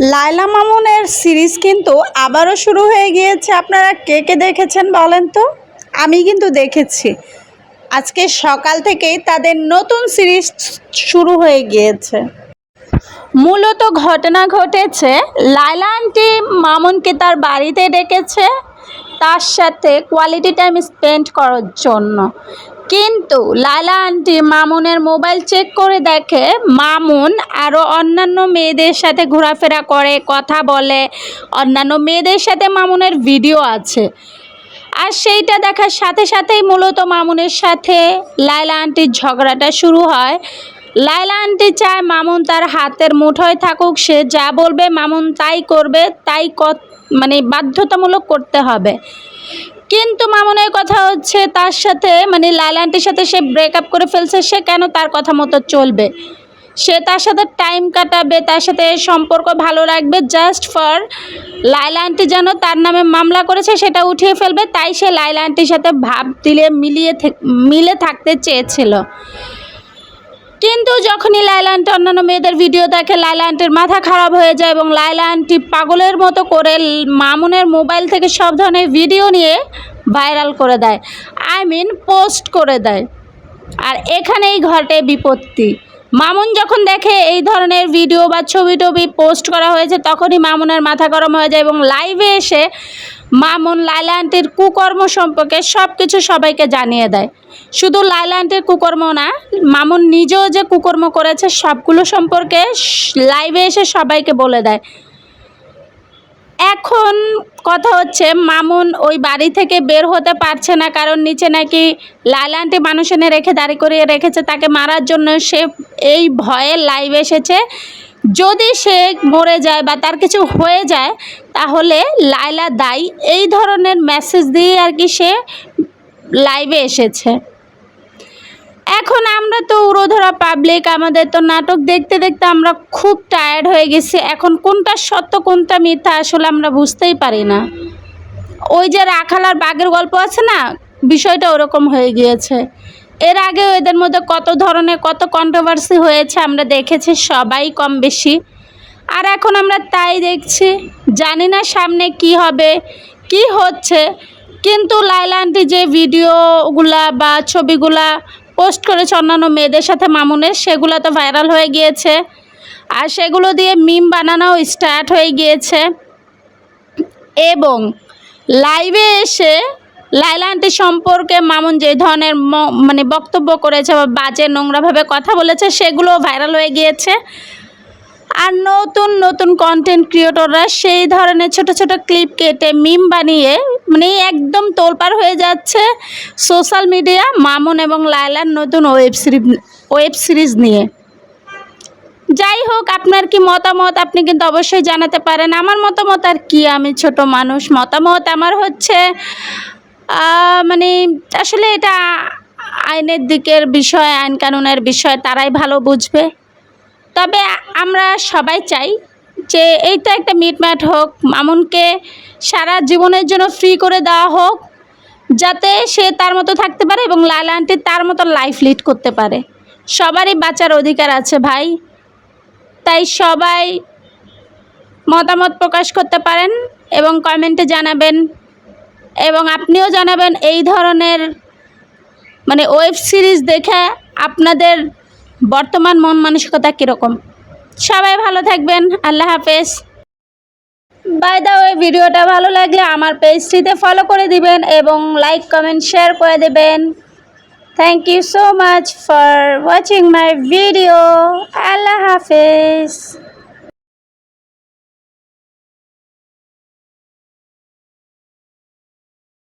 লায়লা মামুনের সিরিজ কিন্তু আবারও শুরু হয়ে গিয়েছে। আপনারা কে কে দেখেছেন বলেন তো? আমি কিন্তু দেখেছি। আজকে সকাল থেকেই তাদের নতুন সিরিজ শুরু হয়ে গিয়েছে। মূলত ঘটনা ঘটেছে, লায়লা আন্টি মামুনকে তার বাড়িতে ডেকেছে তার সাথে কোয়ালিটি টাইম স্পেন্ড করার জন্য। কিন্তু লায়লা আন্টি মামুনের মোবাইল চেক করে দেখে মামুন আরও অন্যান্য মেয়েদের সাথে ঘোরাফেরা করে, কথা বলে, অন্যান্য মেয়েদের সাথে মামুনের ভিডিও আছে। আর সেইটা দেখার সাথে সাথেই মূলত মামুনের সাথে লায়লা আন্টির ঝগড়াটা শুরু হয়। লায়লা আন্টি চায় মামুন তার হাতের মুঠোয় থাকুক, সে যা বলবে মামুন তাই করবে, তাই মানে বাধ্যতামূলক করতে হবে। কিন্তু মামুনের কথা হচ্ছে তার সাথে লায়লা আন্টির সাথে সে ব্রেকআপ করে ফেলছে, সে কেন তার কথা মতো চলবে? সে তার সাথে টাইম কাটাবে, তার সাথে সম্পর্ক ভালো রাখবে, জাস্ট ফর লায়লা আন্টি যেন তার নামে মামলা করেছে সেটা উঠিয়ে ফেলবে, তাই সে লায়লা আন্টির সাথে ভাব দিলে মিলে থাকতে চেয়েছিল। কিন্তু যখনই লায়লা আন্টি অন্যান্য মেয়েদের ভিডিও দেখে লায়লা আন্টির মাথা খারাপ হয়ে যায় এবং লায়লা আন্টি পাগলের মতো করে মামুনের মোবাইল থেকে সব ধরনের ভিডিও নিয়ে ভাইরাল করে দেয়, পোস্ট করে দেয়। আর এখানেই ঘটে বিপত্তি। মামুন যখন দেখে এই ধরনের ভিডিও বা ছবি টবি পোস্ট করা হয়েছে তখনই মামুনের মাথা গরম হয়ে যায় এবং লাইভে এসে মামুন লায়লা আন্টির কুকর্ম সম্পর্কে সব কিছু সবাইকে জানিয়ে দেয়। শুধু লায়লা আন্টির কুকর্ম না, মামুন নিজেও যে কুকর্ম করেছে সবগুলো সম্পর্কে লাইভে এসে সবাইকে বলে দেয়। এখন কথা হচ্ছে মামুন ওই বাড়ি থেকে বের হতে পারছে না, কারণ নিচে নাকি লায়লা আন্টি মানুষ এনে রেখে দাঁড়ি করিয়ে রেখেছে তাকে মারার জন্য। সে এই ভয়ে লাইভ এসেছে, যদি সে মরে যায় বা তার কিছু হয়ে যায় তাহলে লায়লা দায়ী, এই ধরনের মেসেজ দিয়ে আর কি সে লাইভে এসেছে। এখন আমরা তো উড়োধরা পাবলিক, আমাদের তো নাটক দেখতে দেখতে আমরা খুব টায়ার্ড হয়ে গেছি। এখন কোনটা সত্য কোনটা মিথ্যা আসলে আমরা বুঝতেই পারি না। ওই যে রাখাল আর বাঘের গল্প আছে না, বিষয়টা ওরকম হয়ে গিয়েছে। এর আগে এদের মধ্যে কত ধরনের কত কন্ট্রোভার্সি হয়েছে আমরা দেখেছি সবাই কম বেশি। আর এখন আমরা তাই দেখছি, জানি না সামনে কি হবে কি হচ্ছে। কিন্তু লায়লা আন্টি যে ভিডিওগুলা বা ছবিগুলা পোস্ট করেছে অন্যান্য মেয়েদের সাথে মামুনের, সেগুলো তো ভাইরাল হয়ে গিয়েছে। আর সেগুলো দিয়ে মিম বানানোও স্টার্ট হয়ে গিয়েছে। এবং লাইভে এসে লায়লা আন্টি সম্পর্কে মামুন যে ধরনের বক্তব্য করেছে বা বাজে নোংরাভাবে কথা বলেছে সেগুলো ভাইরাল হয়ে গিয়েছে। আর নতুন নতুন কন্টেন্ট ক্রিয়েটররা সেই ধরনের ছোট ছোট ক্লিপ কেটে মিম বানিয়ে একদম তোলপাড় হয়ে যাচ্ছে সোশ্যাল মিডিয়া মামুন এবং লায়লার নতুন ওয়েব সিরিজ নিয়ে। যাই হোক, আপনার কি মতামত আপনি কিন্তু অবশ্যই জানাতে পারেন। আমার মতামত আর কি, আমি ছোট মানুষ, মতামত আমার হচ্ছে আসলে এটা আইনের দিকের বিষয়, আইন কানুনের বিষয়, তারাই ভালো বুঝবে। তবে আমরা সবাই চাই যে এইটা একটা মিটমাট হোক, মামুনকে সারা জীবনের জন্য ফ্রি করে দেওয়া হোক, যাতে সে তার মতো থাকতে পারে এবং লায়লা আন্টি তার মতো লাইফ লিড করতে পারে। সবারই বাঁচার অধিকার আছে ভাই, তাই সবাই মতামত প্রকাশ করতে পারেন এবং কমেন্টে জানাবেন। এবং আপনিও জানাবেন এই ধরনের ওয়েব সিরিজ দেখে আপনাদের বর্তমান মন মানসিকতা কীরকম। সবাই ভালো থাকবেন, আল্লাহ হাফেজ। বাই দ্য ওয়ে, ভিডিওটা ভালো লাগলে আমার পেজটিতে ফলো করে দিবেন এবং লাইক কমেন্ট শেয়ার করে দেবেন। Thank you so much for watching my video. আল্লাহ হাফেজ।